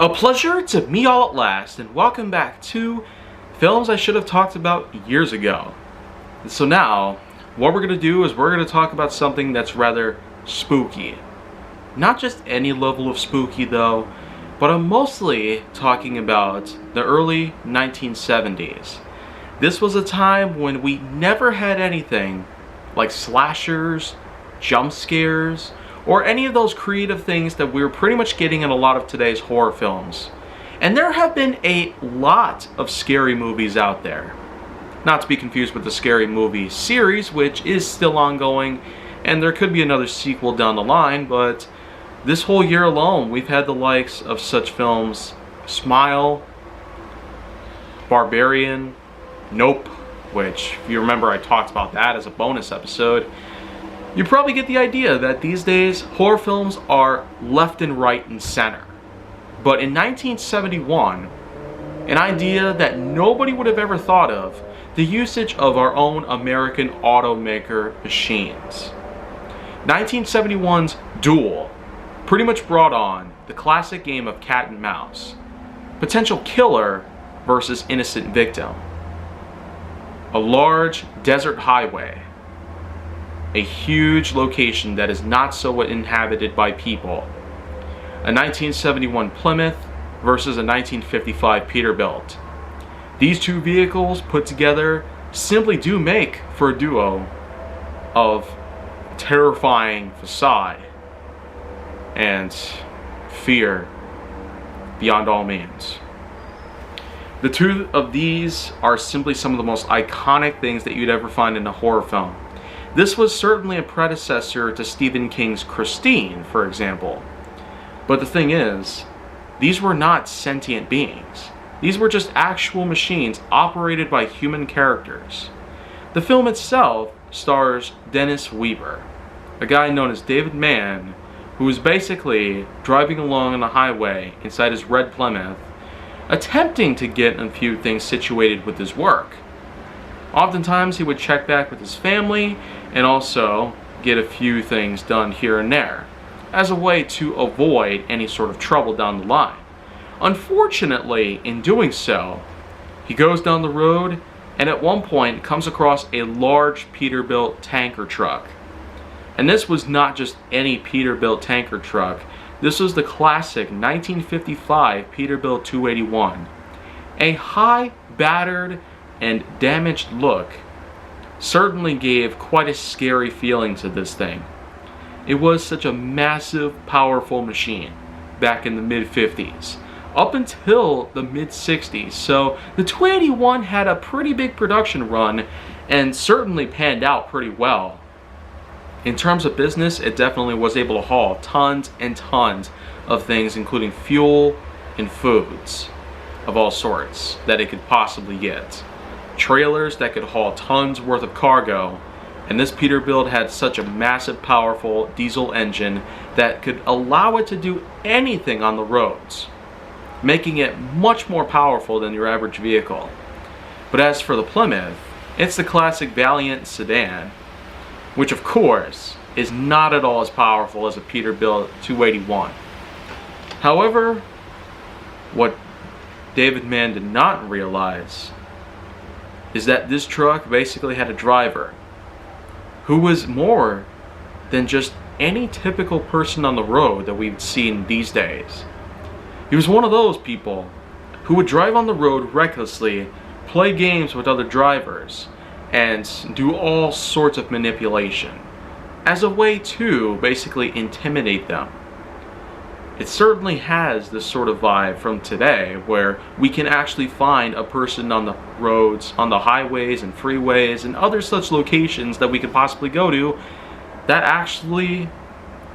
A pleasure to meet all at last, and welcome back to films I should have talked about years ago. And so now, what we're going to do is we're going to talk about something that's rather spooky. Not just any level of spooky though, but I'm mostly talking about the early 1970s. This was a time when we never had anything like slashers, jump scares, or any of those creative things that we're pretty much getting in a lot of today's horror films. And there have been a lot of scary movies out there. Not to be confused with the Scary Movie series, which is still ongoing, and there could be another sequel down the line, but this whole year alone, we've had the likes of such films Smile, Barbarian, Nope, which, if you remember, I talked about that as a bonus episode. You probably get the idea that these days, horror films are left and right and center. But in 1971, an idea that nobody would have ever thought of, the usage of our own American automaker machines. 1971's Duel pretty much brought on the classic game of cat and mouse. Potential killer versus innocent victim. A large desert highway. A huge location that is not so inhabited by people. A 1971 Plymouth versus a 1955 Peterbilt. These two vehicles put together simply do make for a duo of terrifying facade and fear beyond all means. The two of these are simply some of the most iconic things that you'd ever find in a horror film. This was certainly a predecessor to Stephen King's Christine, for example. But the thing is, these were not sentient beings. These were just actual machines operated by human characters. The film itself stars Dennis Weaver, a guy known as David Mann, who is basically driving along on the highway inside his red Plymouth, attempting to get a few things situated with his work. Oftentimes he would check back with his family and also get a few things done here and there as a way to avoid any sort of trouble down the line. Unfortunately, in doing so, he goes down the road and at one point comes across a large Peterbilt tanker truck. And this was not just any Peterbilt tanker truck. This was the classic 1955 Peterbilt 281. A high, battered, and damaged look certainly gave quite a scary feeling to this thing. It was such a massive, powerful machine back in the mid-50s, up until the mid-60s. So the 281 had a pretty big production run and certainly panned out pretty well. In terms of business, it definitely was able to haul tons and tons of things, including fuel and foods of all sorts that it could possibly get. Trailers that could haul tons worth of cargo, and this Peterbilt had such a massive, powerful diesel engine that could allow it to do anything on the roads, making it much more powerful than your average vehicle. But as for the Plymouth, it's the classic Valiant sedan, which of course is not at all as powerful as a Peterbilt 281. However, what David Mann did not realize is that this truck basically had a driver who was more than just any typical person on the road that we've seen these days. He was one of those people who would drive on the road recklessly, play games with other drivers, and do all sorts of manipulation as a way to basically intimidate them. It certainly has this sort of vibe from today where we can actually find a person on the roads, on the highways and freeways and other such locations that we could possibly go to that actually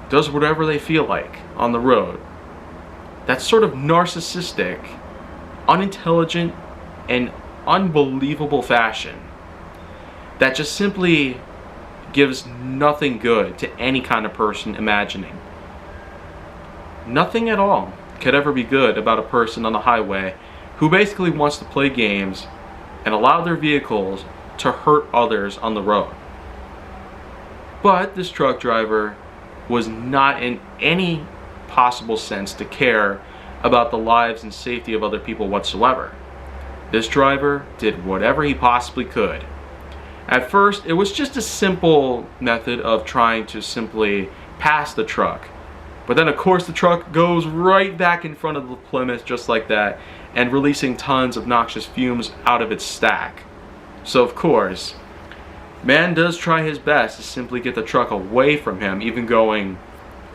does whatever they feel like on the road. That sort of narcissistic, unintelligent, and unbelievable fashion that just simply gives nothing good to any kind of person imagining. Nothing at all could ever be good about a person on the highway who basically wants to play games and allow their vehicles to hurt others on the road. But this truck driver was not in any possible sense to care about the lives and safety of other people whatsoever. This driver did whatever he possibly could. At first, it was just a simple method of trying to simply pass the truck. But then, of course, the truck goes right back in front of the Plymouth just like that, and releasing tons of noxious fumes out of its stack. So, of course, man does try his best to simply get the truck away from him, even going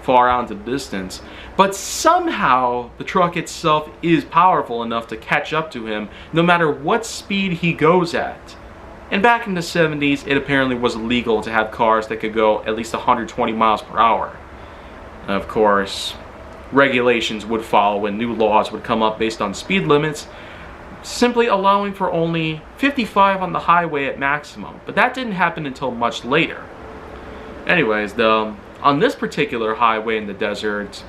far out into the distance. But somehow, the truck itself is powerful enough to catch up to him, no matter what speed he goes at. And back in the 70s, it apparently was illegal to have cars that could go at least 120 miles per hour. Of course, regulations would follow and new laws would come up based on speed limits, simply allowing for only 55 on the highway at maximum. But that didn't happen until much later. Anyways, though, on this particular highway in the desert,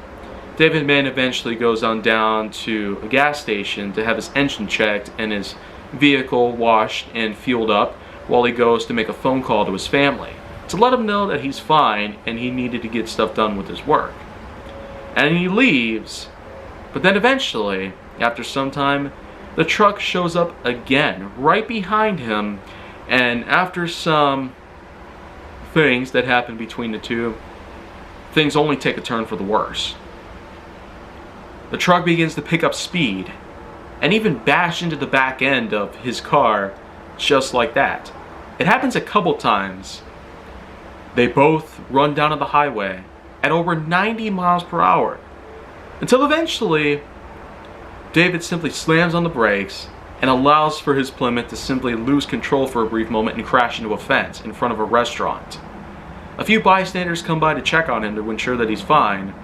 David Mann eventually goes on down to a gas station to have his engine checked and his vehicle washed and fueled up while he goes to make a phone call to his family to let him know that he's fine and he needed to get stuff done with his work. And he leaves, but then eventually, after some time, the truck shows up again right behind him, and after some things that happen between the two, things only take a turn for the worse. The truck begins to pick up speed and even bash into the back end of his car just like that. It happens a couple times. They both run down to the highway at over 90 miles per hour until eventually David simply slams on the brakes and allows for his Plymouth to simply lose control for a brief moment and crash into a fence in front of a restaurant. A few bystanders come by to check on him to ensure that he's fine,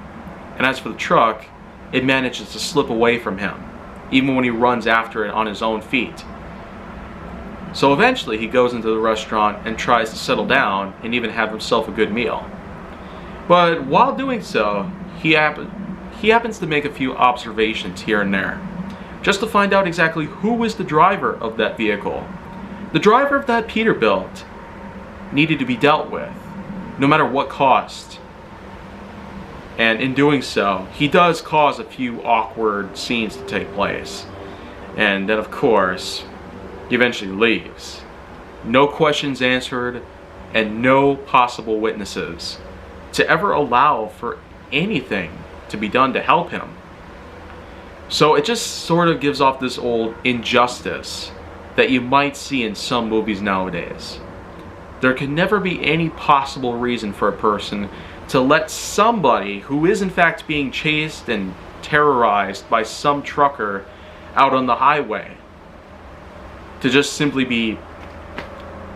and as for the truck, it manages to slip away from him, even when he runs after it on his own feet. So eventually he goes into the restaurant and tries to settle down and even have himself a good meal. But while doing so, he happens to make a few observations here and there, just to find out exactly who was the driver of that vehicle. The driver of that Peterbilt needed to be dealt with, no matter what cost. And in doing so, he does cause a few awkward scenes to take place. And then, of course, he eventually leaves. No questions answered, and no possible witnesses to ever allow for anything to be done to help him. So it just sort of gives off this old injustice that you might see in some movies nowadays. There can never be any possible reason for a person to let somebody who is in fact being chased and terrorized by some trucker out on the highway to just simply be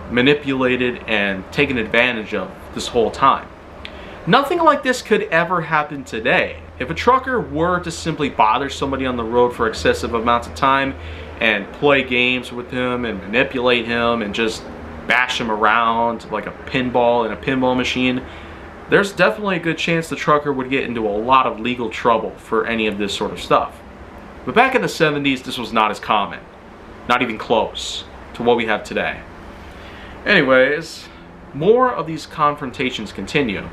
manipulated and taken advantage of this whole time. Nothing like this could ever happen today. If a trucker were to simply bother somebody on the road for excessive amounts of time and play games with him and manipulate him and just bash him around like a pinball in a pinball machine, there's definitely a good chance the trucker would get into a lot of legal trouble for any of this sort of stuff. But back in the 70s, this was not as common. Not even close to what we have today. Anyways, more of these confrontations continue.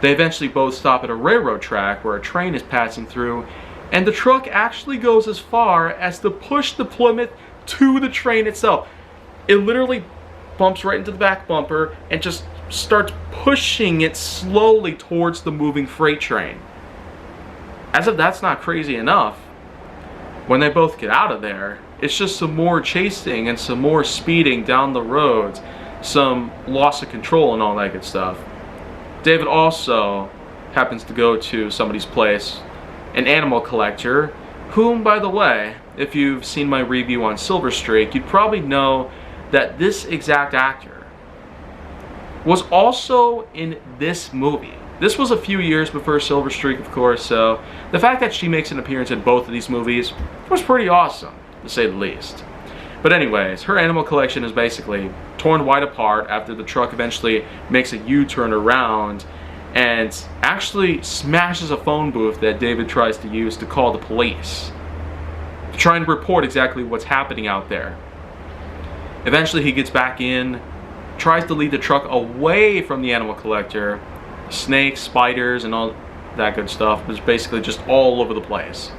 They eventually both stop at a railroad track where a train is passing through, and the truck actually goes as far as to push the Plymouth to the train itself. It literally bumps right into the back bumper and just starts pushing it slowly towards the moving freight train. As if that's not crazy enough, when they both get out of there, it's just some more chasing and some more speeding down the roads, some loss of control and all that good stuff. David also happens to go to somebody's place, an animal collector, whom, by the way, if you've seen my review on Silver Streak, you'd probably know that this exact actor was also in this movie. This was a few years before Silver Streak, of course, so the fact that she makes an appearance in both of these movies was pretty awesome, to say the least. But anyways, her animal collection is basically torn wide apart after the truck eventually makes a U-turn around and actually smashes a phone booth that David tries to use to call the police, trying to report exactly what's happening out there. Eventually he gets back in, tries to lead the truck away from the animal collector. Snakes, spiders, and all that good stuff is basically just all over the place.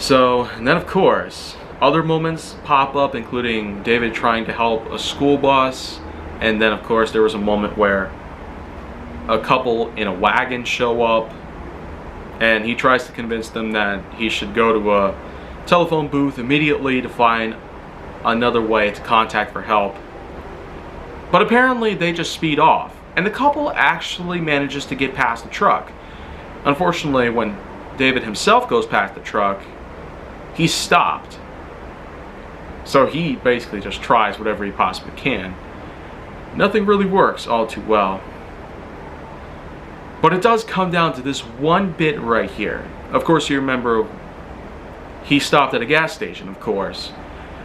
So, and then of course, other moments pop up, including David trying to help a school bus, and then of course there was a moment where a couple in a wagon show up, and he tries to convince them that he should go to a telephone booth immediately to find another way to contact for help. But apparently they just speed off, and the couple actually manages to get past the truck. Unfortunately, when David himself goes past the truck, he's stopped. So he basically just tries whatever he possibly can. Nothing really works all too well. But it does come down to this one bit right here. Of course, you remember he stopped at a gas station, of course.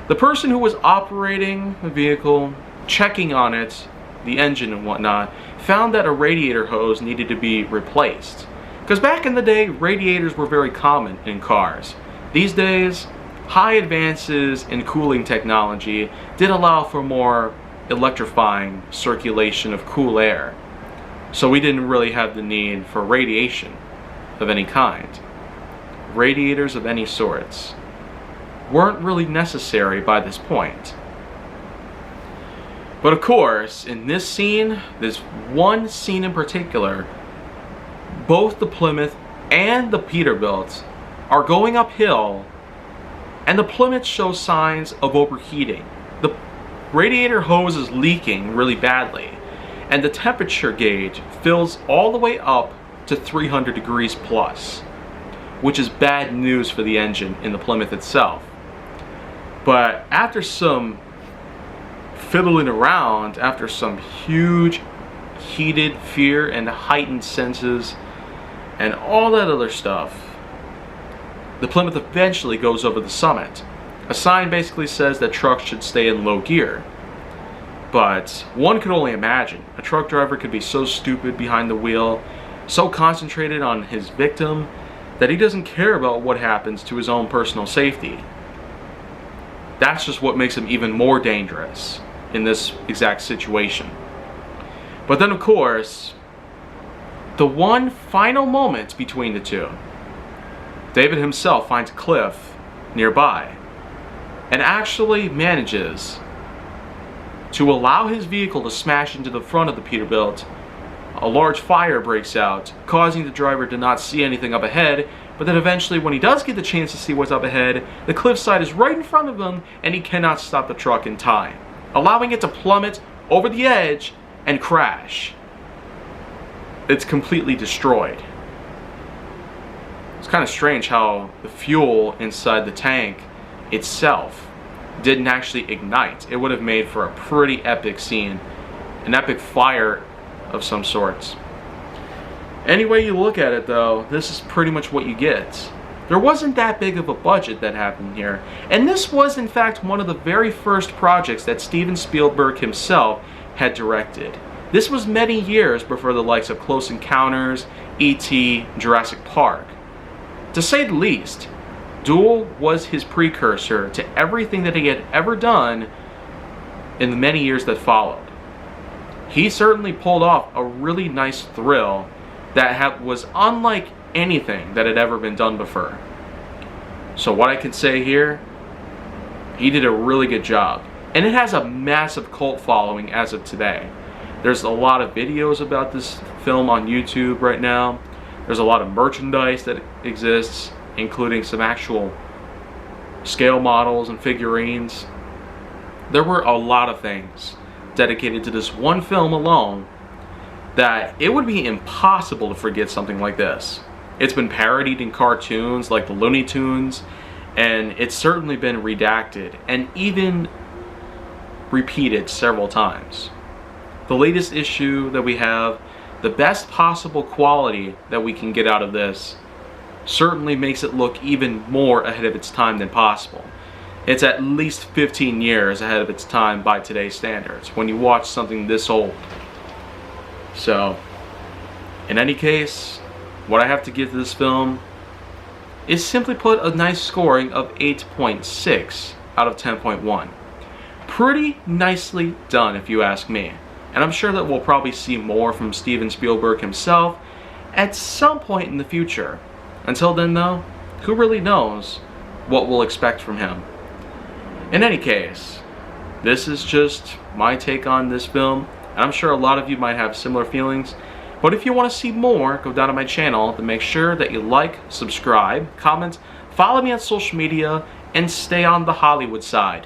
The person who was operating the vehicle, checking on it, the engine and whatnot, found that a radiator hose needed to be replaced. Because back in the day, radiators were very common in cars. These days, high advances in cooling technology did allow for more electrifying circulation of cool air. So we didn't really have the need for radiation of any kind. Radiators of any sorts weren't really necessary by this point. But of course, in this scene, this one scene in particular, both the Plymouth and the Peterbilt are going uphill, and the Plymouth shows signs of overheating. The radiator hose is leaking really badly, and the temperature gauge fills all the way up to 300 degrees plus, which is bad news for the engine in the Plymouth itself. But after some fiddling around, after some huge heated fear and heightened senses and all that other stuff, the Plymouth eventually goes over the summit. A sign basically says that trucks should stay in low gear. But one could only imagine a truck driver could be so stupid behind the wheel, so concentrated on his victim, that he doesn't care about what happens to his own personal safety. That's just what makes him even more dangerous in this exact situation. But then of course, the one final moment between the two, David himself finds a cliff nearby and actually manages to allow his vehicle to smash into the front of the Peterbilt. A large fire breaks out, causing the driver to not see anything up ahead, but then eventually when he does get the chance to see what's up ahead, the cliffside is right in front of him and he cannot stop the truck in time, allowing it to plummet over the edge and crash. It's completely destroyed. It's kind of strange how the fuel inside the tank itself didn't actually ignite. It would have made for a pretty epic scene, an epic fire of some sorts. Any way you look at it though, this is pretty much what you get. There wasn't that big of a budget that happened here, and this was in fact one of the very first projects that Steven Spielberg himself had directed. This was many years before the likes of Close Encounters, E.T., Jurassic Park. To say the least, Duel was his precursor to everything that he had ever done in the many years that followed. He certainly pulled off a really nice thrill that was unlike anything that had ever been done before. So what I can say here, he did a really good job. And it has a massive cult following as of today. There's a lot of videos about this film on YouTube right now. There's a lot of merchandise that exists, including some actual scale models and figurines. There were a lot of things dedicated to this one film alone that it would be impossible to forget something like this. It's been parodied in cartoons like the Looney Tunes, and it's certainly been redacted and even repeated several times. The latest issue that we have, the best possible quality that we can get out of this, certainly makes it look even more ahead of its time than possible. It's at least 15 years ahead of its time by today's standards when you watch something this old. So, in any case, what I have to give to this film is simply put a nice scoring of 8.6 out of 10.1. Pretty nicely done if you ask me. And I'm sure that we'll probably see more from Steven Spielberg himself at some point in the future. Until then though, who really knows what we'll expect from him. In any case, this is just my take on this film, and I'm sure a lot of you might have similar feelings. But if you want to see more, go down to my channel, then make sure that you like, subscribe, comment, follow me on social media, and stay on the Hollywood side.